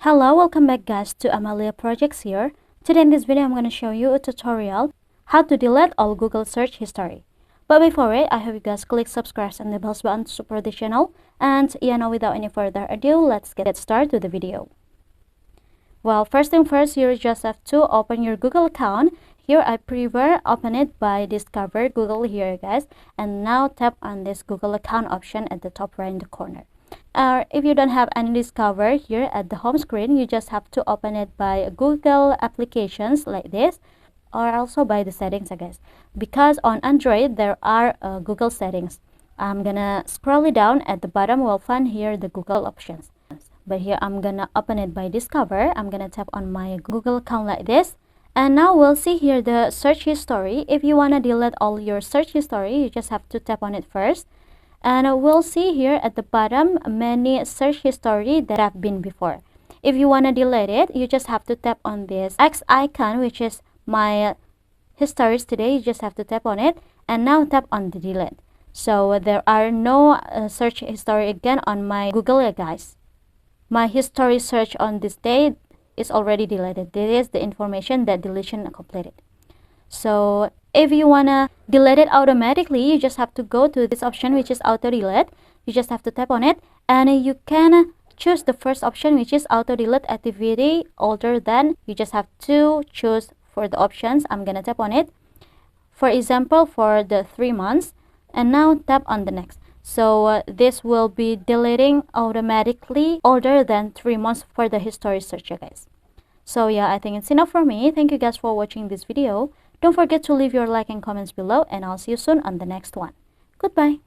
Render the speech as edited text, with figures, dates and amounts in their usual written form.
Hello, welcome back guys to Amalia Projects here. Today in this video I'm going to show you a tutorial how to delete all Google search history. But before it, I hope you guys click subscribe and the bell button to support the channel. And now without any further ado, let's get started with the video. Well, first thing first, you just have to open your Google account. Here I prefer open it by discover Google here guys, and now tap on this Google account option at the top right in the corner. If you don't have any discover here at the home screen, you just have to open it by Google applications like this, or also by the settings I guess, because on Android there are Google settings. I'm gonna scroll it down. At the bottom we'll find here the Google options, but here I'm gonna open it by discover. I'm gonna tap on my Google account like this, and now we'll see here the search history. If you want to delete all your search history, you just have to tap on it first, and we'll see here at the bottom many search history that have been before. If you want to delete it, you just have to tap on this X icon, which is my histories today. You just have to tap on it and now tap on the delete. So there are no search history again on my Google guys. My history search on this day is already deleted. This is the information that deletion completed. So if you wanna delete it automatically, you just have to go to this option which is auto delete. You just have to tap on it, and you can choose the first option which is auto delete activity older than. You just have to choose for the options. I'm gonna tap on it, for example, for the 3 months, and now tap on the next. So this will be deleting automatically older than 3 months for the history search guys. So yeah, I think it's enough for me. Thank you guys for watching this video. Don't forget to leave your like and comments below, and I'll see you soon on the next one. Goodbye.